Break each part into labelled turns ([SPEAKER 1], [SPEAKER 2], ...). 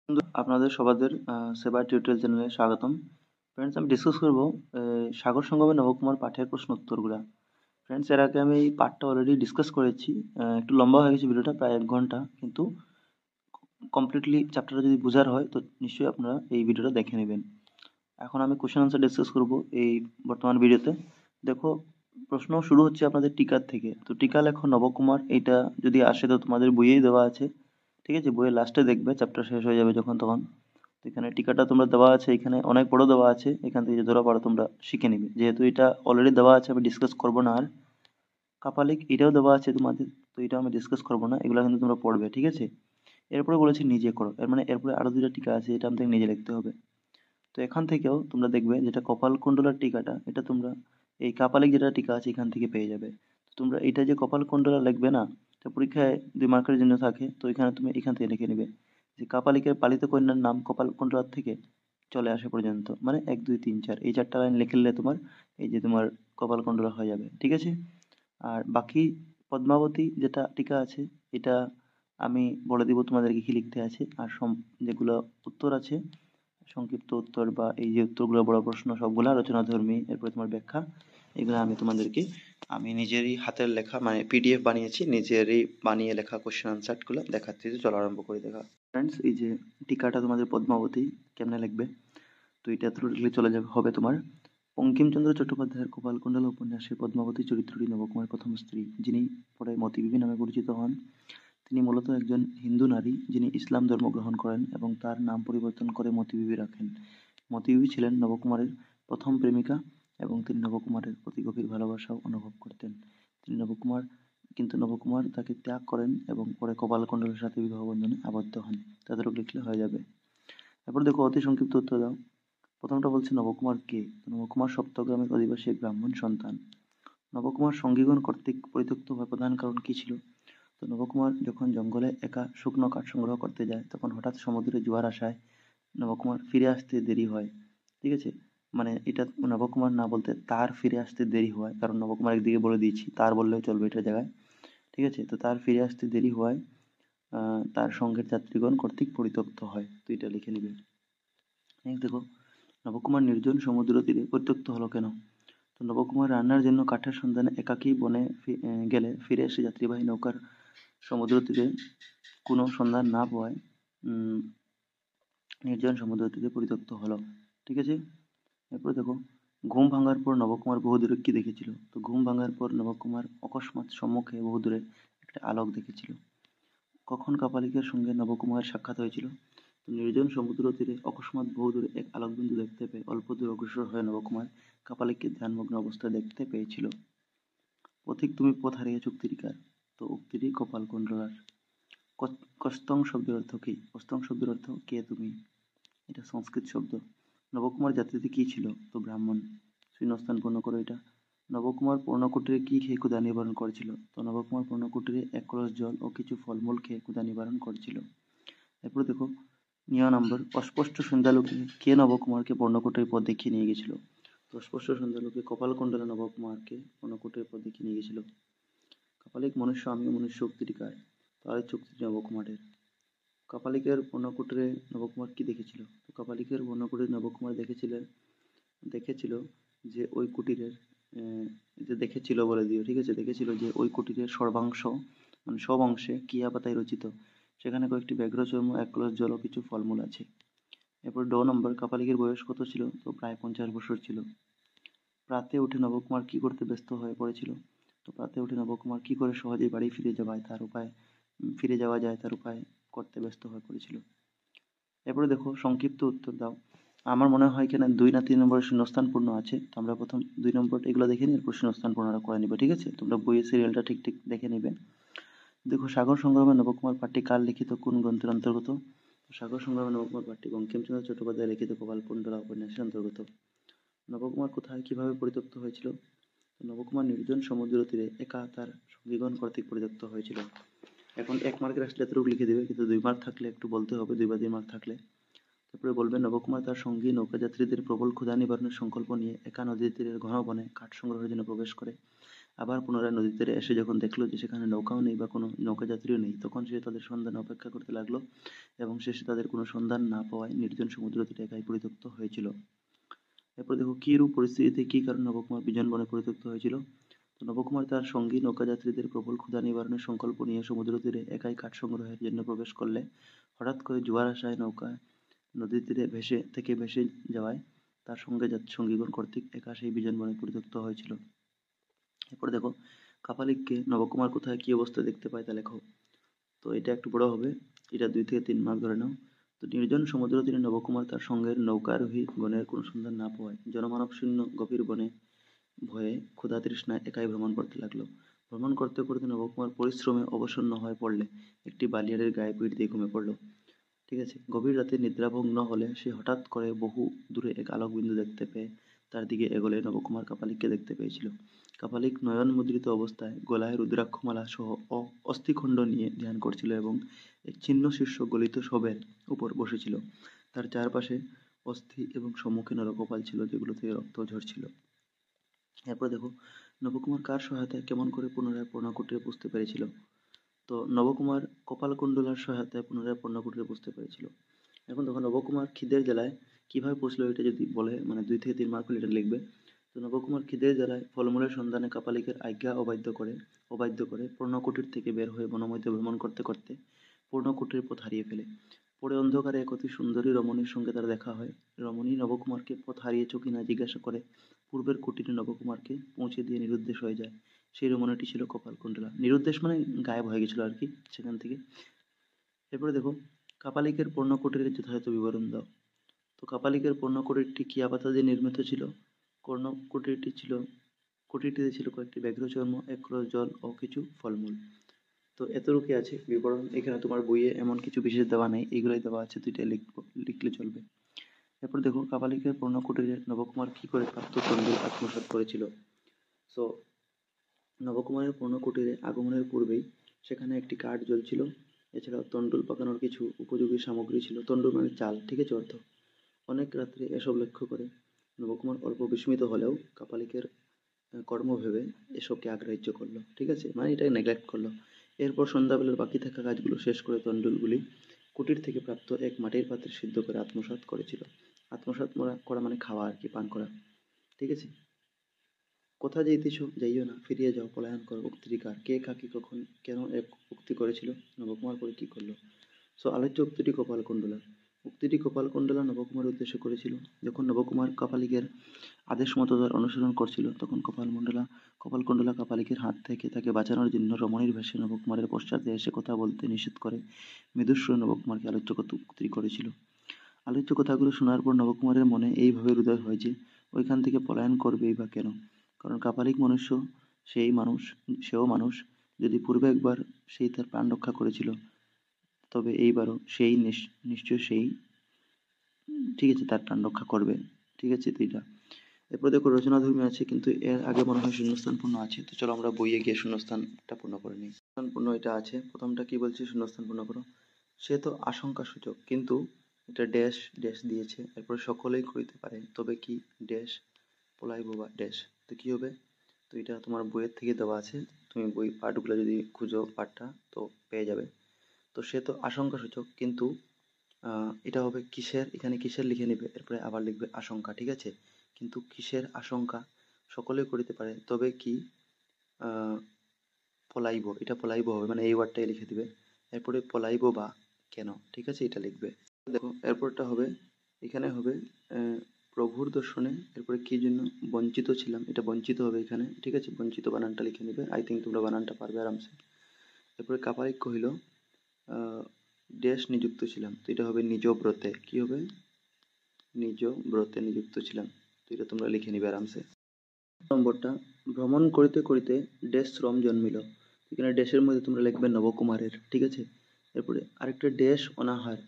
[SPEAKER 1] বন্ধু, আপনাদের সবাদের সেবা টিউটোরিয়াল চ্যানেলে স্বাগতম। ফ্রেন্ডস, আমি ডিসকাস করব সাগর সঙ্গমে নবকুমার পাঠের প্রশ্ন উত্তরগুলা। ফ্রেন্ডস, এর আগে আমি এই পাঠটা অলরেডি ডিসকাস করেছি। একটু লম্বা হয়ে গেছে ভিডিওটা, প্রায় 1 ঘন্টা, কিন্তু কমপ্লিটলি চ্যাপ্টারটা যদি বোঝার হয় তো নিশ্চয়ই আপনারা এই ভিডিওটা দেখে নেবেন। এখন আমি কোশ্চেন আনসার ডিসকাস করব এই বর্তমান ভিডিওতে। দেখো, প্রশ্ন শুরু হচ্ছে আপনাদের টিকার থেকে। তো টিকা লেখো নবকুমার, এইটা যদি আসে তো তোমাদের বইয়েই দেওয়া আছে। ঠিক আছে, বইয়ের লাস্টে দেখবে, চ্যাপ্টার শেষ হয়ে যাবে যখন তখন। তো এখানে টিকাটা তোমরা দেওয়া আছে, এখানে অনেক বড় দেওয়া আছে, এখান থেকে যে ধরা পারো তোমরা শিখে নিবে। যেহেতু এটা অলরেডি দেওয়া আছে, আমি ডিসকাস করবো না। আর কাপালিক এটাও দেওয়া আছে তোমাদের, তো এটাও আমি ডিসকাস করবো না, এগুলো কিন্তু তোমরা পড়বে। ঠিক আছে, এরপরে বলেছি নিজে করো, এর মানে এরপরে আরো দুইটা টিকা আছে, এটা আমাদের নিজে লিখতে হবে। তো এখান থেকেও তোমরা দেখবে যেটা কপালকুণ্ডলার টিকাটা, এটা তোমরা এই কাপালিক যেটা টিকা আছে এখান থেকে পেয়ে যাবে। তো তোমরা এটা যে কপালকুণ্ডলা লিখবে না, তো পরীক্ষায় 2 মার্কের জন্য থাকে, তো এখানে তুমি এখান থেকে লিখে নিবে যে কাপালিকের পালিত কন্যার নাম কপালকুণ্ডলার থেকে চলে আসা পর্যন্ত, মানে 1 2 3 4 এই 4টা লাইন লিখলে তোমার এই যে তোমার কপালকুণ্ডলা হয়ে যাবে। ঠিক আছে, আর বাকি পদ্মাবতী যেটা টিকা আছে, এটা আমি বলে দিব তোমাদেরকে কি লিখতে আছে। আর যেগুলো উত্তর আছে, সংক্ষিপ্ত উত্তর বা এই যে উত্তরগুলো, বড় প্রশ্ন সবগুলা রচনাধর্মী, এরপরে তোমার ব্যাখ্যা, এগুলো আমি নিজেরই হাতের লেখা, মানে পিডিএফ বানিয়েছি, নিজেরই বানিয়ে লেখা কোশ্চেন আনসার গুলো দেখাচ্ছি। তো চলো আরম্ভ করে দেখা। ফ্রেন্ডস, এই যে টিকাটা তোমাদের পদ্মাবতী কেমনে লিখবে, তো এটা এত লিখলে চলে যাবে, হবে তোমার বঙ্কিমচন্দ্র চট্টোপাধ্যায়ের কপালকুণ্ডলা উপন্যাসে পদ্মাবতী চরিত্রটি নবকুমার প্রথম স্ত্রী, যিনি পরে মতিবিবি নামে পরিচিত হন। তিনি মূলত একজন হিন্দু নারী, যিনি ইসলাম ধর্ম গ্রহণ করেন এবং তার নাম পরিবর্তন করে মতিবিবি রাখেন। মতিবিবি ছিলেন নবকুমারের প্রথম প্রেমিকা এবং তিনি নবকুমারের প্রতি গভীর ভালোবাসাও অনুভব করতেন। তিনি নবকুমার কিন্তু নবকুমার তাকে ত্যাগ করেন এবং পরে কপালকুণ্ডলার সাথে বিবাহ বন্ধনে আবদ্ধ হন। তাদেরও লিখলে হয়ে যাবে। এরপর দেখো, অতি সংক্ষিপ্ত উত্তর দাও। প্রথমটা বলছে নবকুমার কে? তো নবকুমার সপ্তগ্রামের অধিবাসী এক ব্রাহ্মণ সন্তান। নবকুমার সঙ্গীগণ কর্তৃক পরিত্যক্ত হওয়ার প্রধান কারণ কি ছিল? তো নবকুমার যখন জঙ্গলে একা শুকনো কাঠ সংগ্রহ করতে যায়, তখন হঠাৎ সমুদ্রে জোয়ার আসায় নবকুমার ফিরে আসতে দেরি হয়। ঠিক আছে, মানে এটা নবকুমার না বলতে তার ফিরে আসতে দেরি হয়, কারণ নবকুমার একদিকে বলে দিয়েছি, তার বললেও চলবে এটার জায়গায়। ঠিক আছে, তো তার ফিরে আসতে দেরি হওয়ায় তার সঙ্গের যাত্রীগণ কর্তৃক পরিত্যক্ত হয়। তো এটা লিখে নিবে। নেক্সট দেখো, নবকুমার নির্জন সমুদ্র তীরে পরিত্যক্ত হলো কেন? তো নবকুমার রান্নার জন্য কাঠের সন্ধানে একাকী বনে গেলে ফিরে এসে যাত্রীবাহী নৌকার সমুদ্র তীরে কোনো সন্ধান না পাওয়ায় উম, নির্জন সমুদ্র তীরে পরিত্যক্ত হলো। ঠিক আছে, এরপরে দেখো, ঘুম ভাঙার পর নবকুমার বহুদূরে কি দেখেছিল? তো ঘুম ভাঙার পর নবকুমার অকস্মাৎ সম্মুখে বহুদূরে একটা আলোক দেখেছিল। কখন কাপালিকের সঙ্গে নবকুমারের সাক্ষাৎ হয়েছিল? তো নির্জন সমুদ্র তীরে অকস্মাৎ বহুদূরে এক আলোকবিন্দু দেখতে পেয়ে অল্প দূর অগ্রসর হয়ে নবকুমার কাপালিককে ধ্যানমগ্ন অবস্থায় দেখতে পেয়েছিল। পথিক তুমি পথ হারিয়েছ উক্তিটি কার? তো উক্তিটি কপালকুণ্ডলার। কস্তং শব্দের অর্থ কি? কস্তং শব্দের অর্থ কে তুমি, এটা সংস্কৃত শব্দ। নবকুমার জাতিতে কি ছিল? তো ব্রাহ্মণ। শূন্যস্থান পূর্ণ করো এটা। নবকুমার পর্ণকুটিরে কি খেয়ে ক্ষুধা নিবারণ করেছিল? তো নবকুমার পর্ণকুটিরে 1 কলস জল ও কিছু ফলমূল খেয়ে ক্ষুধা নিবারণ করেছিল। এরপর দেখো, নম্বর, অস্পষ্ট সন্ধ্যালোকে কে নবকুমারকে পর্ণকুটির পথ দেখিয়ে নিয়ে গেছিল? তো অস্পষ্ট সন্ধ্যালোকে কপালকুণ্ডলা নবকুমারকে পর্ণকুটির পথ দেখিয়ে নিয়ে গেছিল। কাপালিক মনুষ্য, আমিও মনুষ্য উক্তিটি কার? তো আরেক উক্তিটি নবকুমারের। কাপালিকের পর্ণকুটিরে নবকুমার কি দেখেছিল? তো কাপালিকের পর্ণকুটিরে নবকুমার দেখেছিল যে ওই কুটিরের যে দেখেছিল বলে দিও, ঠিক আছে, দেখেছিল যে ওই কুটিরের সর্বাংশ, মানে সব অংশে কিয়া পাতায় রচিত, সেখানে কয়েকটি ব্যাঘ্র চর্ম, 1 কলস জল ও কিছু ফলমূল আছে। এরপর নম্বর, কাপালিকের বয়স কত ছিল? তো প্রায় 50 বছর ছিল। প্রাতে উঠে নবকুমার কি করতে ব্যস্ত হয়ে পড়েছিল? তো প্রাতে উঠে নবকুমার কি করে সহজেই বাড়ি ফিরে যাওয়া যায় তার উপায় করতে ব্যস্ত হয়ে পড়েছিল। এরপরে দেখো, সংক্ষিপ্ত উত্তর দাও। আমার মনে হয় এখানে 2 না 3 নম্বরের শূন্যস্থান পূর্ণ আছে, তো আমরা প্রথম 2 নম্বর এগুলো দেখে নিই, এরপর শূন্যস্থান পূর্ণটা করে নিবে। ঠিক আছে, তোমরা বইয়ের সিরিয়ালটা ঠিক ঠিক দেখে নিবে। দেখো, সাগর সংগ্রামে নবকুমার পাঠটি কার লিখিত, কোন গ্রন্থের অন্তর্গত? সাগর সংগ্রামে নবকুমার পাঠটি বঙ্কিমচন্দ্র চট্টোপাধ্যায় লিখিত কপালকুণ্ডলা উপন্যাসের অন্তর্গত। নবকুমার কোথায় কিভাবে পরিত্যক্ত হয়েছিল? নবকুমার নির্জন সমুদ্র তীরে একা তার সঙ্গীগণ কর্তৃক পরিত্যক্ত হয়েছিল। এখন 1 মার্কের আসলে এতটুকু লিখে দেবে, কিন্তু 2 মার্ক থাকলে একটু বলতে হবে, 2 বা 3 মার্ক থাকলে। তারপরে বলবে, নবকুমার তার সঙ্গী নৌকাযাত্রীদের প্রবল ক্ষুধা নিবারণের সংকল্প নিয়ে একা নদীর তীরের ঘন বনে কাঠ সংগ্রহের জন্য প্রবেশ করে আবার পুনরায় নদীর তীরে এসে যখন দেখলো যে সেখানে নৌকাও নেই বা কোনো নৌকাযাত্রীও নেই, তখন সে তাদের সন্ধানে অপেক্ষা করতে লাগলো এবং শেষে তাদের কোনো সন্ধান না পাওয়ায় নির্জন সমুদ্র তীরে একাই পরিত্যক্ত হয়েছিল। এরপর দেখো কী রূপ পরিস্থিতিতে কী কারণে নবকুমার বিজন বনে পরিত্যক্ত হয়েছিল। তো নবকুমার তার সঙ্গী নৌকাযাত্রীদের প্রবল ক্ষুধা নিবারণের সংকল্প নিয়ে সমুদ্র তীরে একাই কাঠ সংগ্রহের জন্য প্রবেশ করলে হঠাৎ করে জোয়ার আসায় নৌকা নদীর তীরে ভেসে যাওয়ায় তার সঙ্গে সঙ্গীগণ কর্তৃক একা সেই বিজন বনে পরিত্যক্ত হয়েছিল। এরপর দেখো কাপালিককে নবকুমার কোথায় কী অবস্থায় দেখতে পায় তা লেখো। তো এটা একটু বড় হবে, এটা 2 থেকে 3 মার্ক ধরে নাও। তো নির্জন সমুদ্র তীরে নবকুমার তার সঙ্গের নৌকারোহী গণের কোনো সন্ধান না পাওয়ায় জনমানব শূন্য গভীর বনে ভয়ে ক্ষুধা তৃষ্ণায় একাই ভ্রমণ করতে লাগলো। ভ্রমণ করতে করতে নবকুমার পরিশ্রমে অবসন্ন হয়ে পড়লে একটি বালিয়াড়ের গায়ে পিঠ দিয়ে ঘুমিয়ে পড়ল। ঠিক আছে, গভীর রাতে নিদ্রাভগ্ন হলে সে হঠাৎ করে বহু দূরে এক আলোকবিন্দু দেখতে পেয়ে তার দিকে এগোলে নবকুমার কাপালিককে দেখতে পেয়েছিল। কাপালিক নয়ন মুদ্রিত অবস্থায় গলায় রুদ্রাক্ষমালা সহ অস্থিখণ্ড নিয়ে ধ্যান করছিল এবং এক ছিন্ন শীর্ষ গলিত শবের উপর বসেছিল। তার চারপাশে অস্থি এবং সম্মুখে নরকপাল ছিল যেগুলো থেকে রক্ত ঝরছিল। এরপর দেখো নবকুমার কার সহায়তায় কেমন করে পুনরায় পর্ণকুটিরে পুষতে পেরেছিল। তো নবকুমার কপালকুণ্ডলার সহায়তায় পুনরায় পর্ণকুটিরে পুষতে পেরেছিল। এখন দেখো নবকুমার খিদের জ্বালায় কিভাবে পুষলো এটা যদি বলে, মানে 2 থেকে 3 মার্ক হলে এটা লিখবে। তো নবকুমার খিদের জ্বালায় ফলমূলের সন্ধানে কাপালিকের আজ্ঞা অবাধ্য করে পর্ণকুটির থেকে বের হয়ে বনমধ্যে ভ্রমণ করতে করতে পর্ণকুটির পথ হারিয়ে ফেলে। পরে অন্ধকারে এক অতি সুন্দরী রমণীর সঙ্গে তার দেখা হয়। রমণী নবকুমারকে পথ হারিয়েছ কিনা জিজ্ঞাসা করে পূর্বের কুটিরে নবকুমারকে পৌঁছে দিয়ে নিরুদ্দেশ হয়ে যায়। সেই রমণীটি ছিল কপালকুণ্ডলা। নিরুদ্দেশ মানে গায়েব হয়ে গেছিল আর কি সেখান থেকে। এরপরে দেখো কাপালিকের পর্ণকুটিরের যথাযথ বিবরণ দাও। তো কাপালিকের পর্ণকুটিরটি কিয়া পাতা দিয়ে নির্মিত ছিল। কুটিরটিতে ছিল কয়েকটি ব্যাঘ্র চর্ম, এক ক্রোশ জল ও কিছু ফলমূল। তো এতটুকু আছে বিবরণ, এখানে তোমার বইয়ে এমন কিছু বিশেষ দেওয়া নেই, এগুলোই দেওয়া আছে, দুইটা লিখলে চলবে। এরপর দেখো কাপালিকের পর্ণকুটিরে নবকুমার কি করে প্রাপ্ত তণ্ডুল আত্মসাৎ করেছিল। সো নবকুমারের পর্ণকুটিরে আগমনের পূর্বেই সেখানে একটি কাঠ জ্বলছিল, এছাড়াও তণ্ডুল পাকানোর কিছু উপযোগী সামগ্রী ছিল। তণ্ডুল মানে চাল, ঠিক আছে অর্থ। অনেক রাত্রে এসব লক্ষ্য করে নবকুমার অল্প বিস্মিত হলেও কাপালিকের কর্ম ভেবে এসবকে অগ্রাহ্য করলো, ঠিক আছে, মানে এটা নেগলেক্ট করলো। এরপর সন্ধ্যাবেলার বাকি থাকা কাজগুলো শেষ করে তণ্ডুলগুলি কুটির থেকে প্রাপ্ত এক মাটির পাত্রে সিদ্ধ করে আত্মসাৎ করেছিল। আত্মসাৎ করা মানে খাওয়া আর কি, পান করা, ঠিক আছে। কোথা যাইতেছ, যাইও না, ফিরিয়া যাও, পলায়ন করো উক্তিটি কার, কে কাকে কখন কেন এক উক্তি করেছিল, নবকুমার পরে কি করলো। সো আলোচ্য উক্তিটি কপালকুণ্ডলা। উক্তিটি কপালকুণ্ডলা নবকুমার উদ্দেশ্য করেছিল। যখন নবকুমার কাপালিকের আদেশ মতো তার অনুসরণ করছিল তখন কপালকুণ্ডলা কাপালিকের হাত থেকে তাকে বাঁচানোর জন্য রমণীর বেশে নবকুমারের পশ্চাতে এসে কথা বলতে নিষেধ করে মৃদুস্বরে নবকুমারকে আলোচ্য উক্তি করেছিল। আলোচ্য কথাগুলো শোনার পর নবকুমারের মনে এইভাবে হৃদয় হয় যে ওইখান থেকে পলায়ন করবেই বা কেন, কারণ কাপালিক মনুষ্য, সেও মানুষ। যদি পূর্বে একবার সেই তার প্রাণ রক্ষা করেছিল, তবে এইবারও সেই নিশ্চয় সেই, ঠিক আছে, তার প্রাণ রক্ষা করবে, ঠিক আছে। তো এটা এরপর দেখো রচনাধর্মী আছে, কিন্তু এর আগে মনে হয় শূন্যস্থান পূর্ণ আছে। তো চলো আমরা বইয়ে গিয়ে শূন্যস্থানটা পূর্ণ করে নিই। শূন্যস্থান পূর্ণ এটা আছে, প্রথমটা কি বলছে, শূন্যস্থান পূর্ণ করো। সে তো আশঙ্কা সূচক, কিন্তু এটা ড্যাশ ড্যাশ দিয়েছে, এরপরে সকলেই করিতে পারে, তবে কি ড্যাশ পলাইব বা ড্যাশ। তো কি হবে, তো এটা তোমার বইয়ের থেকে দেওয়া আছে, তুমি বই পাঠগুলো যদি খুঁজো পাঠটা তো পেয়ে যাবে। তো সে তো আশঙ্কা সূচক, কিন্তু এটা হবে কিসের, এখানে কিসের লিখে নিবে, এরপরে আবার লিখবে আশঙ্কা, ঠিক আছে। কিন্তু কিসের আশঙ্কা, সকলে করিতে পারে, তবে কি পলাইব, এটা পলাইব হবে, মানে এই ওয়ার্ডটাই লিখে দিবে। এরপরে পলাইব বা কেন, ঠিক আছে, এটা লিখবে। দেখো এরপরটা হবে, এখানে হবে প্রভুর দর্শনে, এরপরে কি জন্য বঞ্চিত ছিলাম, এটা বঞ্চিত হবে এখানে, ঠিক আছে। বঞ্চিত বানানটা লিখে নিবে, আই থিঙ্ক তোমরা বানানটা পারবে আরামসে। এরপরে কাপালিক কহিল ড্যাশ নিযুক্ত ছিলাম, তো এটা হবে নিজ ব্রতে, কি হবে, নিজ ব্রতে নিযুক্ত ছিলাম, তো এটা তোমরা লিখে নিবে আরামসে। নম্বরটা, ভ্রমণ করিতে করিতে ড্যাশ শ্রম জন্মিল, এখানে ড্যাশের মধ্যে তোমরা লিখবে নবকুমারের, ঠিক আছে। এরপরে আরেকটা ড্যাশ অনাহার,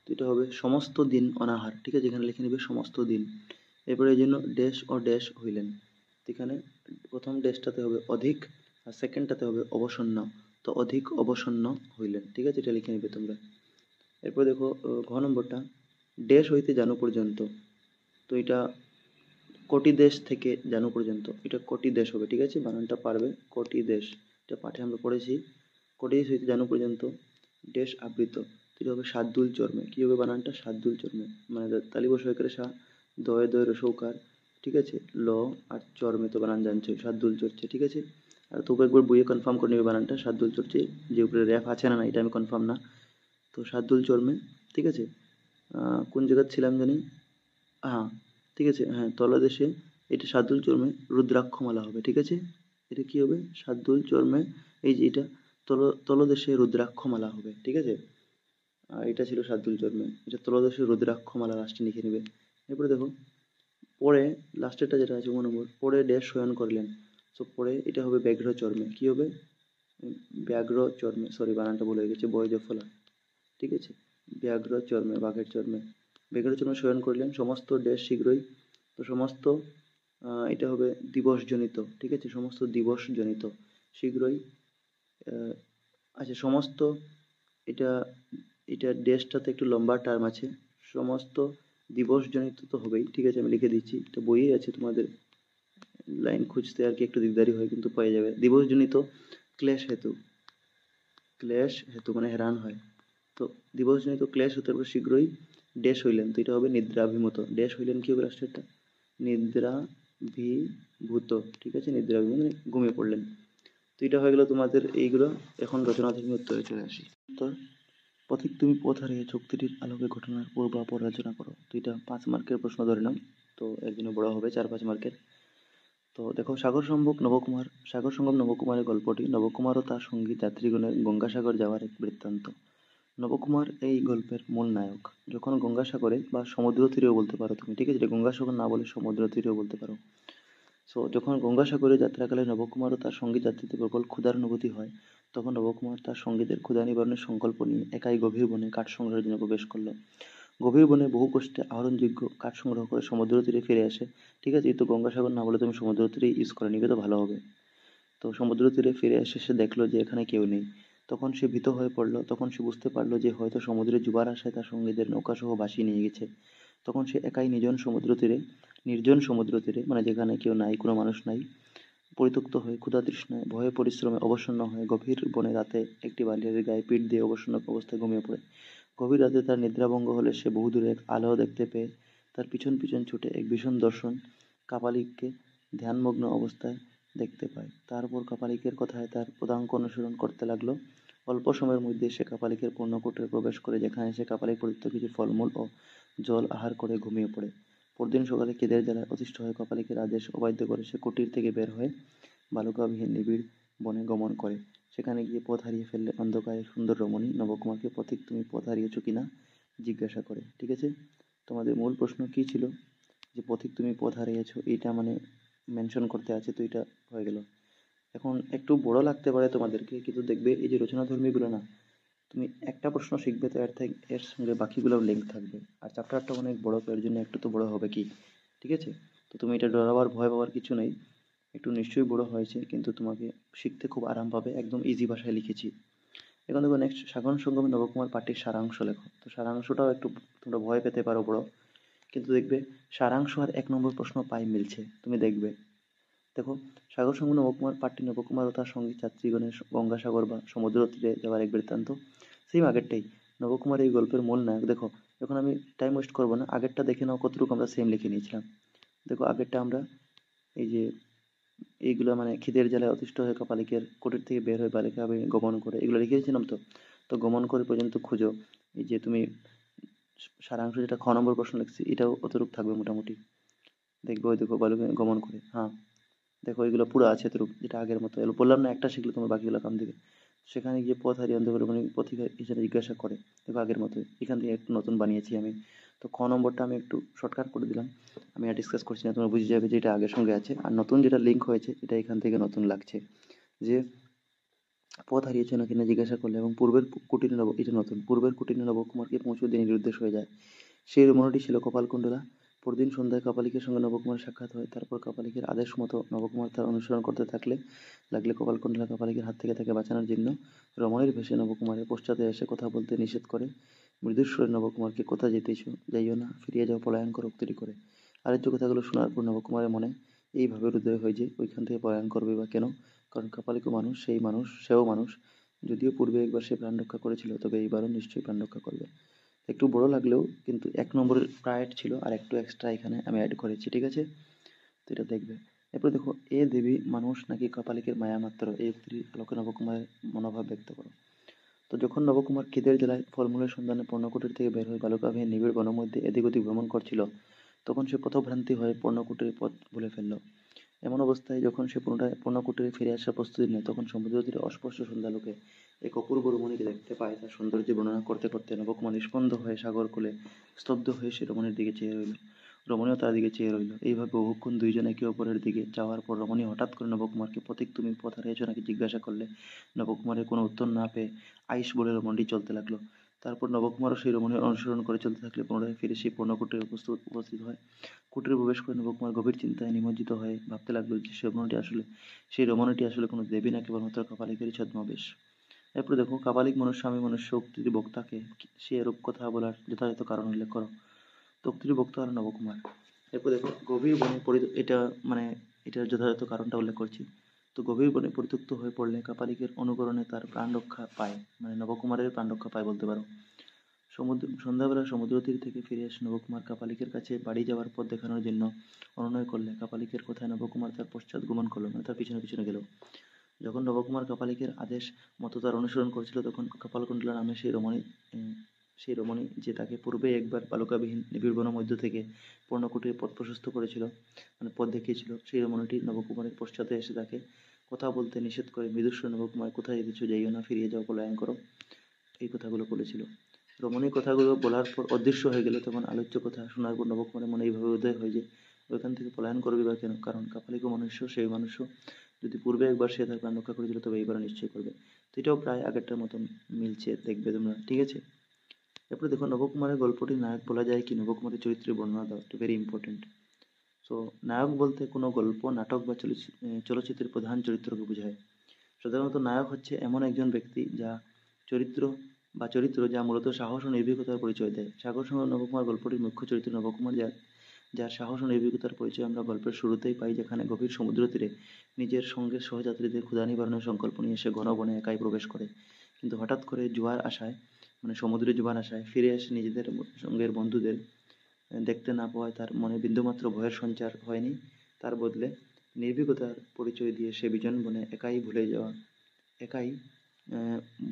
[SPEAKER 1] তো এটা হবে সমস্ত দিন অনাহার, ঠিক আছে, এখানে লিখে নিবে সমস্ত দিন। এরপরে এই জন্য ড্যাশ ও ড্যাশ হইলেন, তো এখানে প্রথম ড্যাশটাতে হবে অধিক আর সেকেন্ডটাতে হবে অবসন্ন, তো অধিক অবসন্ন হইলেন, ঠিক আছে, এটা লিখে নিবে তোমরা। এরপর দেখো ঘ নম্বরটা, ড্যাশ হইতে জানু পর্যন্ত, তো এটা কোটি দেশ থেকে জানু পর্যন্ত, এটা কোটি দেশ হবে, ঠিক আছে, বানানটা পারবে, কোটি দেশ, এটা পাঠে আমরা পড়েছি। কোটি দেশ হইতে জানু পর্যন্ত দেশ আবৃত, এটা হবে সাদ্দুল চর্মে, কি হবে বানানটা, সাদ্দুল চর্মে, মানে তালি বসে করে সা, দয়ে দয়ে রসৌকার, ঠিক আছে, ল আর চর্মে তো বানান জানছো, সাদ্দুল চড়ছে, ঠিক আছে। আর তবু একবার বইয়ে কনফার্ম করে নেবে বানানটা, সাদ্দুল চড়ছে, যে উপরে র্যাফ আছে না, এটা আমি কনফার্ম না, তো সাদ্দুল চর্মে, ঠিক আছে। কোন জায়গায় ছিলাম জানি, হ্যাঁ ঠিক আছে, হ্যাঁ তলদেশে, এটা সাদ্দুল চর্মে রুদ্রাক্ষমালা হবে, ঠিক আছে, এটা কি হবে, সাদ্দুল চর্মে, এই যে এটা তলদেশে রুদ্রাক্ষমালা হবে, ঠিক আছে। এটা ছিল সাদ্দুল চর্মে, এটা তলদেশে রুদ্রাক্ষমালা লাস্টে লিখে নেবে। এরপরে দেখো, পরে লাস্টেরটা যেটা আছে 9 নম্বর, পরে ড্যাশ শয়ন করলেন, তো পরে এটা হবে ব্যাঘ্র চর্মে, কি হবে, ব্যাঘ্র চর্মে, সরি বানানটা ভুলে গেছে, বয় ফলা, ঠিক আছে, ব্যাঘ্র চর্মে, বাঘের চর্মে, ব্যাঘ্র চর্মে শয়ন করলেন, সমস্ত ড্যাশ শীঘ্রই, তো সমস্ত এটা হবে দিবসজনিত, ঠিক আছে, সমস্ত দিবসজনিত শীঘ্রই, আচ্ছা সমস্ত, এটা এটা ড্যাশটাতে একটু লম্বা টার্ম আছে, সমস্ত দিবসজনিত তো হবেই, ঠিক আছে, আমি লিখে দিচ্ছি, এটা বইয়ে আছে, তোমাদের লাইন খুঁজতে আর কি একটু দিকদারি হয়, কিন্তু পেয়ে যাবে, দিবসজনিত ক্লেশ হেতু, ক্লেশ হেতু মানে হেরান হয়, তো দিবসজনিত ক্লেশ হতে পারে শীঘ্রই ড্যাশ হইলেন, তো এটা হবে নিদ্রাভিমূত, ড্যাশ হইলেন কি হবে লাস্টেরটা, নিদ্রাভিভূত, ঠিক আছে, নিদ্রাভিভূত মানে ঘুমিয়ে পড়লেন। তো এটা হয়ে গেল তোমাদের এইগুলো। এখন রচনাধর্মী উত্তরে চলে আসি। উত্তর, পথিক তুমি পথ হারিয়েছ, উক্তিটির আলোকে ঘটনার পূর্বাপর রচনা করো, তো এটা 5 মার্কের প্রশ্ন ধরে নাও, তো একদিনে বড় হবে 4-5 মার্কের। তো দেখো, সাগর সঙ্গম নবকুমারের গল্পটি নবকুমার ও তার সঙ্গী যাত্রীগণের গঙ্গাসাগর যাওয়ার এক বৃত্তান্ত। নবকুমার এই গল্পের মূল নায়ক। যখন গঙ্গাসাগরে বা সমুদ্র তীরেও বলতে পারো তুমি, ঠিক আছে, গঙ্গাসাগর না বলে সমুদ্র তীরেও বলতে পারো। সো যখন গঙ্গাসাগরে যাত্রাকালে নবকুমার ও তার সঙ্গী যাত্রীদের প্রবল ক্ষুধার অনুভূতি হয়, তখন নবকুমার তার সঙ্গীদের ক্ষুধা নিবারণের সংকল্প নিয়ে একাই গভীর বনে কাঠ সংগ্রহের জন্য প্রবেশ করলো। গভীর বনে বহু কষ্টে আহরণযোগ্য কাঠ সংগ্রহ করে সমুদ্র তীরে ফিরে আসে, ঠিক আছে, এই তো গঙ্গাসাগর না বলে তুমি সমুদ্র তীরে ইউজ করে নিবে তো ভালো হবে। তো সমুদ্র তীরে ফিরে এসে সে দেখলো যে এখানে কেউ নেই। তখন সে ভীত হয়ে পড়লো, তখন সে বুঝতে পারলো যে হয়তো সমুদ্রে জোয়ার আসায় তার সঙ্গীদের নৌকাসহ ভাসিয়ে নিয়ে গেছে। তখন সে একাই নির্জন সমুদ্র তীরে, মানে যেখানে কেউ নাই, কোনো মানুষ নাই, পরিত্যক্ত হয়ে ক্ষুধা তৃষ্ণায় ভয়ে পরিশ্রমে অবসন্ন হয়ে গভীর বনে রাতে একটি বালিয়াড়ির গায়ে পিঠ দিয়ে অবসন্ন অবস্থায় ঘুমিয়ে পড়ে। গভীর রাতে তার নিদ্রাভঙ্গ হলে সে বহুদূরে এক আলো দেখতে পেয়ে তার পিছন পিছন ছুটে এক ভীষণ দর্শন কাপালিককে ধ্যানমগ্ন অবস্থায় দেখতে পায়। তারপর কাপালিকের কথায় তার পদাঙ্ক অনুসরণ করতে লাগলো। অল্প সময়ের মধ্যে সে কাপালিকের পূর্ণকুটিরে প্রবেশ করে, যেখানে সে কাপালিক প্রদত্ত কিছু ফলমূল ও জল আহার করে ঘুমিয়ে পড়ে। পরদিন সকালে খিদের জ্বালায় অতিষ্ঠ হয়ে কাপালিকের আদেশ অবাধ্য করে সে কুটির থেকে বের হয়ে বালুকাবিহীন নিবিড় বনে গমন করে। সেখানে গিয়ে পথ হারিয়ে ফেললে অন্ধকারে সুন্দর রমণী নবকুমারকে পথিক তুমি পথ হারিয়েছ কিনা জিজ্ঞাসা করে, ঠিক আছে। তোমাদের মূল প্রশ্ন কি ছিল, যে পথিক তুমি পথ হারিয়েছ, এইটা মানে মেনশন করতে আছে, তো এটা হয়ে গেল। এখন একটু বড় লাগতে পারে তোমাদেরকে, কিন্তু দেখবে এই যে রচনাধর্মীগুলো না, তুমি একটা প্রশ্ন শিখবে তো এর সঙ্গে বাকিগুলো লিঙ্ক থাকবে, আর চ্যাপ্টারটা অনেক বড়, তো এর জন্য একটু তো বড় হবে কি, ঠিক আছে। তো তুমি এটা ডরাবার ভয় পাওয়ার কিছু নেই, একটু নিশ্চয়ই বড় হয়েছে, কিন্তু তোমাকে শিখতে খুব আরাম পাবে, একদম ইজি ভাষায় লিখেছি। এখন দেখো নেক্সট, সাধারণ সঙ্গমে নবকুমার পাঠের সারাংশ লেখো, তো সারাংশটাও একটু তোমরা ভয় পেতে পারো বড়, কিন্তু দেখবে সারাংশ আর 1 নম্বর প্রশ্ন প্রায় মিলছে, তুমি দেখবে। দেখো, সাগর সঙ্গম নবকুমার পাঠটি নবকুমার ও তার সঙ্গী যাত্রীগণের গঙ্গাসাগর বা সমুদ্র তীরে যাওয়ার এক বৃত্তান্ত, সেম আগেরটাই। নবকুমার এই গল্পের মূল নায়ক। দেখো, এখন আমি টাইম ওয়েস্ট করবো না, আগেরটা দেখে নাও কতটুকু আমরা সেম লিখে নিয়েছিলাম। দেখো আগেরটা আমরা এই যে এইগুলো মানে খিদের জ্বালায় অতিষ্ঠ হয়ে কাপালিকের কুটির থেকে বের হয়ে বালিকা গমন করে, এগুলো লিখেছিলাম তো। তো গমন করে পর্যন্ত খুঁজো, এই যে তুমি সারাংশ যেটা 9 নম্বর প্রশ্ন লিখছি, এটাও অতটুকু থাকবে মোটামুটি। দেখবে ওই দেখো বালুকে গমন করে, হ্যাঁ দেখো এগুলো পুরো আছে এতটুকু, যেটা আগের মতো, এগুলো বললাম না, একটা শিখলে তোমার বাকিগুলো কাম দিবে। সেখানে গিয়ে পথ হারিয়ে অন্ধকারে মানে পথিক হিসেবে জিজ্ঞাসা করে, দেখো আগের মতোই, এখান থেকে একটু নতুন বানিয়েছি আমি। তো 9 নম্বরটা আমি একটু শর্টকাট করে দিলাম, আমি আর ডিসকাস করছি না, তোমরা বুঝে যাবে যে এটা আগের সঙ্গে আছে, আর নতুন যেটা লিঙ্ক হয়েছে এটা এখান থেকে নতুন লাগছে, যে পথ হারিয়েছে নাকি না জিজ্ঞাসা করলে, এবং পূর্বের কুটিরে নব, এটা নতুন, পূর্বের কুটিরে নবকুমারকে পৌঁছে দিয়ে নিরুদ্দেশ হয়ে যায়। সেই রমণীটি ছিল কপালকুণ্ডলা। পরদিন সন্ধ্যায় কাপালিকের সঙ্গে নবকুমারের সাক্ষাৎ হয়। তারপর কাপালিকের আদেশ মতো নবকুমার তার অনুসরণ করতে লাগলে কপালকুণ্ডলা কাপালিকের হাত থেকে তাকে বাঁচানোর জন্য রমণীর ভেসে নবকুমারের পশ্চাতে এসে কথা বলতে নিষেধ করে। মৃদুস্বরে নবকুমারকে কোথা যেতেছ, যাইও না, ফিরিয়ে যাও, পলায়ন করো উক্তিটি করে। আলোচ্য কথাগুলো শোনার পর নবকুমারের মনে এইভাবে হৃদয় হয় যে ওইখান থেকে পলায়ন করবে বা কেন, কারণ কাপালিকও মানুষ, সেই মানুষ, সেও মানুষ। যদিও পূর্বে একবার সে প্রাণ রক্ষা করেছিল, তবে এইবারও নিশ্চয়ই প্রাণ রক্ষা করবে। একটু বড় লাগলেও কিন্তু 1 নম্বরের প্রায়োরিটি ছিল, আর একটু এক্সট্রা এখানে আমি অ্যাড করেছি, ঠিক আছে? তো এটা দেখবে। এরপর দেখো, এ দেবী মানুষ নাকি কাপালিকের মায়া মাত্র, এই উক্তির আলোকে নবকুমারের মনোভাব ব্যক্ত করো। তো যখন নবকুমার খিদের জ্বালায় ফলমূলের সন্ধানে পর্ণকুটির থেকে বের হয়ে বালুকাভূমির নিবিড় বনের মধ্যে এদিক ওদিক ভ্রমণ করছিল, তখন সে পথভ্রান্তি হয়ে পর্ণকুটির পথ ভুলে ফেলল। এমন অবস্থায় যখন সে পুনরায় পর্ণকুটিরে ফিরে আসার প্রস্তুতি নেয়, তখন সমুদ্র তীরে অস্পষ্ট সন্ধ্যালোকে এক অপূর্ব রমণীকে দেখতে পায়। তার সৌন্দর্য বর্ণনা করতে করতে নবকুমার নিষ্পন্দ হয়ে সাগর কোলে স্তব্ধ হয়ে সে রমণীর দিকে চেয়ে রইল। রমণীও তার দিকে চেয়ে রইল। এইভাবে বহুক্ষণ দুইজন একে অপরের দিকে চাওয়ার পর রমণী হঠাৎ করে নবকুমারকে, পথিক তুমি পথ হারিয়েছ নাকি জিজ্ঞাসা করলে। নবকুমারের কোনো উত্তর না পেয়ে আইস বলে রমণীটি চলতে লাগলো। তারপর নবকুমারও সেই রমণীর অনুসরণ করে চলতে থাকলে পুনরায় ফিরে সেই পর্ণকুটিরে উপস্থিত হয়। কুটিরে প্রবেশ করে নবকুমার গভীর চিন্তায় নিমজ্জিত হয়ে ভাবতে লাগলো যে সেই রমণীটি আসলে কোনো দেবী না কেবলমাত্র কাপালিকেরই ছদ্মবেশ। এরপর দেখো, কাপালিক মনুষ্য আমি মনুষ্য উক্তির বক্তাকে সে এরূপ কথা বলার যথাযথ কারণ উল্লেখ করো। তো উক্তির বক্তা হলো নবকুমার। এরপর দেখো, গভীর বনে এটা মানে এটার যথাযথ কারণটা উল্লেখ করছি। তো গভীর বনে পরিত্যক্ত হয়ে পড়লে কাপালিকের অনুকরণে তার প্রাণ রক্ষা পায়, মানে নবকুমারের প্রাণ রক্ষা পায় বলতে পারো। সন্ধ্যাবেলা সমুদ্র তীর থেকে ফিরে এসে নবকুমার কাপালিকের কাছে বাড়ি যাওয়ার পথ দেখানোর জন্য অনুনয় করলে কাপালিকের কথায় নবকুমার তার পশ্চাৎ গমন করলো, মানে তার পিছনে পিছনে গেল। যখন নবকুমার কাপালিকের আদেশ মতো তার অনুসরণ করছিল, তখন কপালকুণ্ডলা নামে সেই রমণী যে তাকে পূর্বে একবার বালুকাবিহীন নিবিড় বনের মধ্য থেকে পর্ণকুটির পথ প্রশস্ত করেছিল, মানে পথ দেখিয়েছিল, সেই রমণীটি নবকুমারের পশ্চাতে এসে তাকে কথা বলতে নিষেধ করে মৃদুস্বরে নবকুমার, কোথায় যেতেছো, যাইও না, ফিরিয়ে যাও, পলায়ন করো, এই কথাগুলো বলেছিল। রমণী কথাগুলো বলার পর অদৃশ্য হয়ে গেল। তখন আলোচ্য কথা শোনার পর নবকুমারের মনে এইভাবে উদয় হয় যে ওইখান থেকে পলায়ন করবে বা কেন, কারণ কাপালিকও মনুষ্য, সেই মানুষও। যদি পূর্বে একবার সে তার প্রাণ রক্ষা করেছিল, তবে এইবারও নিশ্চয়ই করবে। তো এটাও প্রায় আগেরটার মতো মিলছে, দেখবে তোমরা, ঠিক আছে? এরপরে দেখো, নবকুমারের গল্পটির নায়ক বলা যায় কি, নবকুমারের চরিত্রের বর্ণনা দাও, এটা ভেরি ইম্পর্টেন্ট। সো নায়ক বলতে কোনো গল্প, নাটক বা চলচ্চিত্রের প্রধান চরিত্রকে বোঝায়। সাধারণত নায়ক হচ্ছে এমন একজন ব্যক্তি চরিত্র যা মূলত সাহস ও নির্ভীকতার পরিচয় দেয়। সাগর সঙ্গে নবকুমার গল্পটির মুখ্য চরিত্র নবকুমার, যার সাহস ও নির্ভীকতার পরিচয় আমরা গল্পের শুরুতেই পাই, যেখানে গভীর সমুদ্র তীরে নিজের সঙ্গে সহযাত্রীদের ক্ষুধা নিবারণের সংকল্প নিয়ে সে ঘন বনে একাই প্রবেশ করে। কিন্তু হঠাৎ করে জোয়ার আসায়, মানে সমুদ্রে জোয়ার আসায় ফিরে এসে নিজেদের সঙ্গের বন্ধুদের দেখতে না পাওয়ায় তার মনে বিন্দুমাত্র ভয়ের সঞ্চার হয়নি। তার বদলে নির্ভীকতার পরিচয় দিয়ে সে বিজন বনে একাই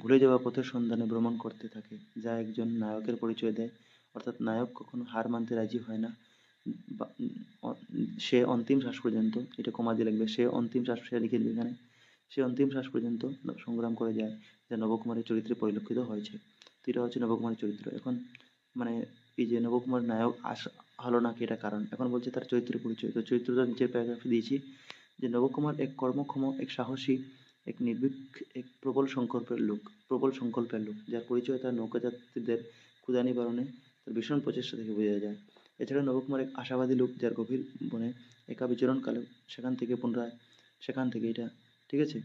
[SPEAKER 1] ভুলে যাওয়া পথের সন্ধানে ভ্রমণ করতে থাকে, যা একজন নায়কের পরিচয় দেয়। অর্থাৎ নায়ক কখনো হার মানতে রাজি হয় না। সে অন্তিম শ্বাস পর্যন্ত, এটা কমা দিয়ে লিখবে, সে অন্তিম শ্বাস, সে লিখে দিবে এখানে, সে অন্তিম শ্বাস পর্যন্ত সংগ্রাম করে যায়, যা নবকুমারের চরিত্রে পরিলক্ষিত হয়েছে। তো এটা হচ্ছে নবকুমারের চরিত্র। এখন মানে এই যে নবকুমার নায়ক হলো না কি, এটা কারণ। এখন বলছে তার চরিত্রের পরিচয়। তো চরিত্রটা নিচের প্যারাগ্রাফে দিয়েছি যে নবকুমার এক কর্মক্ষম, এক সাহসী, এক নির্ভীক, এক প্রবল সংকল্পের লোক, যার পরিচয় তার নৌকাযাত্রীদের ক্ষুধা নিবারণে তার ভীষণ প্রচেষ্টা থেকে বোঝা যায়। এছাড়া নবকুমার এক আশাবাদী লোক, যার গভীর বনে একা বিচরণকালে সেখান থেকে এটা ঠিক আছে,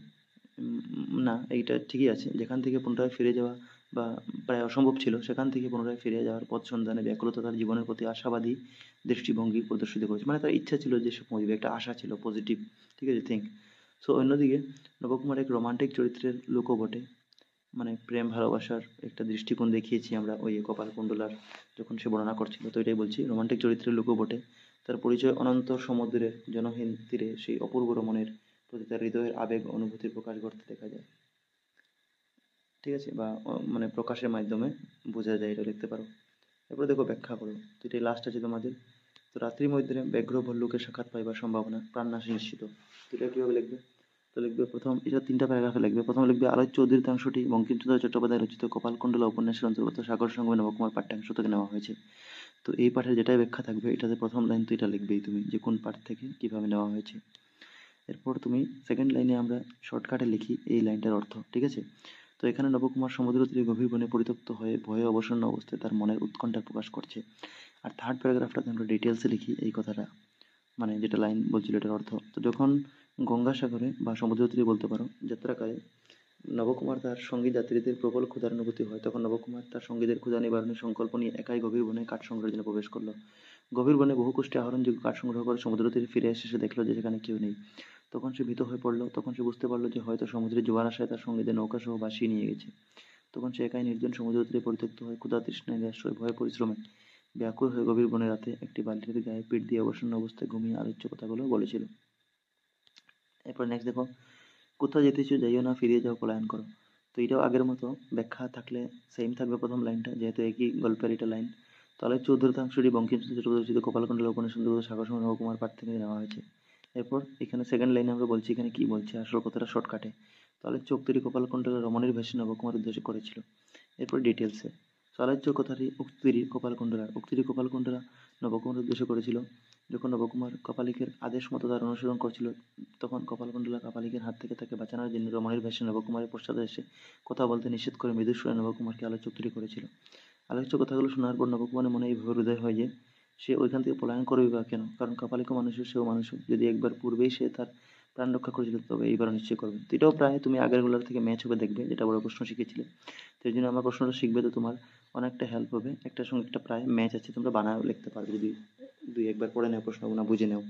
[SPEAKER 1] না এইটা ঠিকই আছে, যেখান থেকে পুনরায় ফিরে যাওয়া বা প্রায় অসম্ভব ছিল, সেখান থেকে পুনরায় ফিরে যাওয়ার পথ সন্ধানে ব্যাকুলতা তার জীবনের প্রতি আশাবাদী দৃষ্টিভঙ্গি প্রদর্শিত করেছে। মানে তার ইচ্ছা ছিল যে সে পৌঁছবে, একটা আশা ছিল, পজিটিভ, ঠিক আছে, থিঙ্ক। সো অন্যদিকে নবকুমার এক রোমান্টিক চরিত্রের লোকও বটে। মানে প্রেম ভালোবাসার একটা দৃষ্টিকোণ দেখিয়েছি আমরা ওই কপালকুণ্ডলার যখন সে বর্ণনা করছিল, তো এটাই বলছি, রোমান্টিক চরিত্রের লোকও বটে। তার পরিচয় অনন্ত সমুদ্রের জনহীন তীরে সেই অপূর্ব রমণের প্রতি তার হৃদয়ের আবেগ অনুভূতির প্রকাশ ঘটতে দেখা যায়, ঠিক আছে, বা মানে প্রকাশের মাধ্যমে বোঝা যায়, এটা লিখতে পারো। এরপরে দেখো, ব্যাখ্যা করো। তো এটাই লাস্ট আছে তোমাদের। তো রাত্রির মধ্যে ব্যাঘ্র ভল্লুকের সাক্ষাৎ পাইবার সম্ভাবনা, প্রাণনাশে নিশ্চিত। তো এটা কিভাবে লিখবে? তো লিখবে প্রথম, এটা 3টা প্যারাগ্রাফে লিখবে। প্রথম লিখবে আলোচ্য উদ্ধৃতাংশটি বঙ্কিমচন্দ্র চট্টোপাধ্যায় রচিত কপালকুণ্ডলা উপন্যাসের অন্তর্গত সাগর সঙ্গমে নবকুমার পাঠ্যাংশ থেকে নেওয়া হয়েছে। তো এই পাঠের যেটাই ব্যাখ্যা থাকবে, এটাতে প্রথম লাইন তো এটা লিখবেই তুমি, যে কোন পাঠ থেকে কিভাবে নেওয়া হয়েছে। এরপর তুমি সেকেন্ড লাইনে আমরা শর্টকাটে লিখি এই লাইনটার অর্থ, ঠিক আছে? তো এখানে নবকুমার সমুদ্র তীরে গভীর বনে পরিত্যক্ত হয়ে ভয়ে অবসন্ন অবস্থায় তার মনের উৎকণ্ঠা প্রকাশ করছে। আর থার্ড প্যারাগ্রাফটাতে আমরা ডিটেলসে লিখি এই কথাটা, মানে যেটা লাইন বলছিল এটার অর্থ। তো যখন গঙ্গাসাগরে বা সমুদ্র তীরে বলতে পারো যাত্রাকালে নবকুমার তার সঙ্গী যাত্রীদের প্রবল ক্ষুধার অনুভূতি হয়, তখন নবকুমার তার সঙ্গীদের ক্ষুধা নিবারণের সংকল্প নিয়ে একাই গভীর বনে কাঠ সংগ্রহের জন্য প্রবেশ করলো। গভীর বনে বহু কষ্টে আহরণযোগ্য কাঠ সংগ্রহ করে সমুদ্র তীরে ফিরে এসে সে দেখলো যে সেখানে কেউ নেই। তখন সে ভীত হয়ে পড়লো। তখন সে বুঝতে পারলো যে হয়তো সমুদ্রের জোয়ার আশায় তার সঙ্গীদের নৌকা সহ ভাসিয়ে নিয়ে গেছে। তখন সে একাই নির্জন সমুদ্র তীরে পরিত্যক্ত হয়ে ক্ষুধা তৃষ্ণায় নিরাশ্রয় ভয়ে পরিশ্রমে ব্যাকুল হয়ে গভীর বনে রাতে একটি বালতির গায়ে পিঠ দিয়ে অবসন্ন অবস্থায় ঘুমিয়ে আলোচ্য কথাগুলো বলেছিল। এরপর নেক্সট দেখো, কোথাও যেতেছো যাইও না, ফিরিয়ে যাও, পলায়ন করো। তো এটাও আগের মতো ব্যাখ্যা থাকলে সেম থাকবে প্রথম লাইনটা, যেহেতু একই গল্পের এটা লাইন। তাহলে চৌধুরীতাংশটি বঙ্কিমচন্দ্র চট্টোপাধ্যায় কপালকুণ্ডলা উপন্যাস সুন্দরবন সাগর সময় নবকুমার পাঠ থেকে নেওয়া হয়েছে। এরপর এখানে সেকেন্ড লাইনে আমরা বলছি এখানে কি বলছে, আসল কথাটা শর্টকাটে। তাহলে চোখ তৈরি কপালকুণ্ডলা রমণীর ভেসে নবকুমার উদ্দেশ্য করেছিল। এরপর ডিটেলসে, আলোচ্য কথাটি উক্তিরি কপালকুণ্ডলা নবকুমার উদ্দেশ্য করেছিল। যখন নবকুমার কপালিকের আদেশ মতো তার অনুসরণ করছিল, তখন কপালকুণ্ডলা কপালিকের হাত থেকে তাকে বাঁচানোর জন্য রমণীর ভেসে নবকুমারের পশ্চাতে এসে কথা বলতে নিষেধ করে মৃদু সুরে নবকুমারকে আলোচ্য উক্তি করেছিল। আলোচ্য কথাগুলো শোনার পর নবকুমারের মনে এইভাবে হৃদয় হয় যে সে ওইখান থেকে পলায়ন করবে বা কেন, কারণ কপালিকও মানুষের, সেও মানুষও। যদি একবার পূর্বেই সে তার প্রাণ রক্ষা করেছিল, তবে এইবারও নিশ্চয়ই করবে। তো এটাও প্রায় তুমি আগেরগুলোর থেকে ম্যাচ হবে দেখবে, যেটা বড় প্রশ্ন শিখেছিলে। তো এই জন্য আমার প্রশ্নটা শিখবে, তো তোমার অনেকটা হেল্প হবে। একটার সঙ্গে একটা প্রায় ম্যাচ আছে, তোমরা বানায়ও লিখতে পারবে যদি দুই একবার পড়ে নেও, প্রশ্নগুলো বুঝে নেও।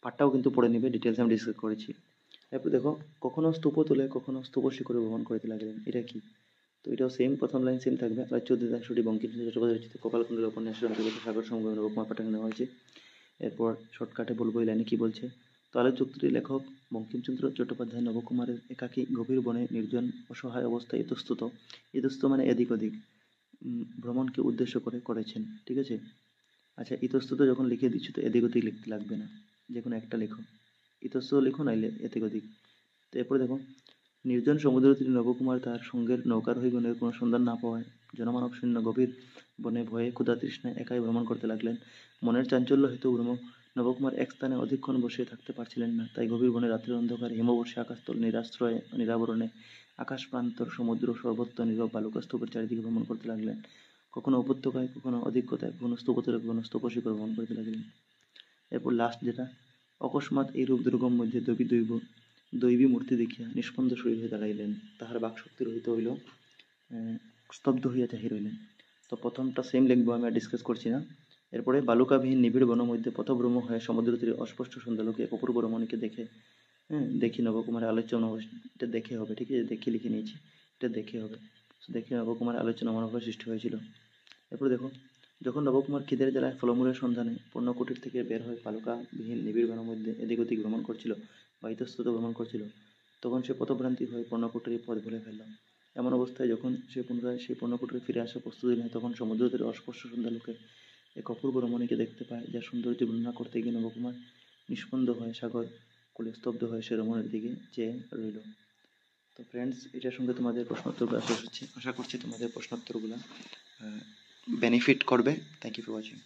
[SPEAKER 1] পাঠটাও কিন্তু পড়ে নেবে, ডিটেলস আমি ডিসকাস করেছি। এরপর দেখো, কখনো স্তূপ তুলে কখনো স্তূপ শিখরে ভ্রমণ করতে লাগলেন, এটা কি? তো এটাও সেম, প্রথম লাইন সেম থাকবে। আর 14 বঙ্কিমচন্দ্র চট্টোপাধ্যায় রচিত কপালকুণ্ডলা উপন্যাসের অন্তর্গত সাগর সংগ্রাম নবকুমার পাঠকে নেওয়া হয়েছে। এরপর শর্টকাটে বলবো এই লাইনে কি বলছে। তো আলোচকটির লেখক বঙ্কিমচন্দ্র চট্টোপাধ্যায় নবকুমারের একাকী গভীর বনে নির্জন অসহায় অবস্থায় ইতস্তত মানে এদিক ওদিক ভ্রমণকে উদ্দেশ্য করে করেছেন, ঠিক আছে। আচ্ছা, ইতস্তত যখন লিখে দিচ্ছ তো এদিক ওদিক লিখতে লাগবে না, যে কোনো একটা লেখো, ইতস্তত লিখো নাইলে এদিক ওদিক। তো এরপরে দেখো, নির্জন সমুদ্র তীরে নবকুমার তার সঙ্গের নৌকারোহীগণের কোনো সন্ধান না পাওয়ায় জনমানব শূন্য গভীর বনে ভয়ে ক্ষুধা তৃষ্ণায় একাই ভ্রমণ করতে লাগলেন। মনের চাঞ্চল্য হেতু নবকুমার এক স্থানে অধিকক্ষণ বসে থাকতে পারছিলেন না, তাই গভীর বনে রাত্রের অন্ধকারে হিমবর্ষে আকাশতল নিরাশ্রয়ে নিরাবরণে আকাশ প্রান্তর সমুদ্র সর্বত্র নীরব বালুকাস্তূপের চারিদিকে ভ্রমণ করতে লাগলেন। কখনো উপত্যকায়, কখনো অধিকতায়, কখনো স্তূপতলে, কখনো স্তূপশিখরে ভ্রমণ করতে লাগলেন। এরপর লাস্ট যেটা, অকস্মাৎ এইরূপ দুর্গম মধ্যে দৈবী মূর্তি দেখিয়া নিষ্পন্দ শরীর হয়ে দাঁড়াইলেন, তাহার বাকশক্তি রহিত হইল, স্তব্ধ হইয়া চাহি রইলেন। তো প্রথমটা সেম লিখবো, আমি আর ডিসকাস করছি না। এরপরে বালুকাবিহীন নিবিড় বনের মধ্যে পথভ্রম হয়ে সমুদ্র তীরে অস্পষ্ট সন্ধ্যালোকে এক অপূর্ব রমণীকে দেখে, দেখি নবকুমারের আলোচনা, এটা দেখে হবে, ঠিক আছে, দেখে লিখে নিয়েছি, এটা দেখে হবে। দেখে নবকুমারের আলোচনা মনোভাব সৃষ্টি হয়েছিল। এরপর দেখো, যখন নবকুমার খিদের জ্বালায় ফলমূলের সন্ধানে পূর্ণকুটির থেকে বের হয়ে বালুকাবিহীন নিবিড় বনের মধ্যে এদিক ওদিক ভ্রমণ করছিল বা ইতস্তত ভ্রমণ করছিল, তখন সে পথভ্রান্তি হয়ে পূর্ণকুটির পথ ভুলে ফেলল। এমন অবস্থায় যখন সে পুনরায় সেই পূর্ণকুটিরে ফিরে আসা প্রস্তুতি নেয়, তখন সমুদ্র তীরে অস্পষ্ট সন্ধ্যালোকে এক অপূর্ব রমণীকে দেখতে পায়, যার সৌন্দর্য বর্ণনা করতে গিয়ে নবকুমার নিষ্পন্দ হয়ে সাগর কোলে স্তব্ধ হয়ে সে রমণীর দিকে চেয়ে রইল। তো ফ্রেন্ডস, এটার সঙ্গে তোমাদের প্রশ্নোত্তরগুলো শেষ হচ্ছে। আশা করছি তোমাদের প্রশ্নোত্তরগুলো বেনিফিট করবে। Thank you for watching.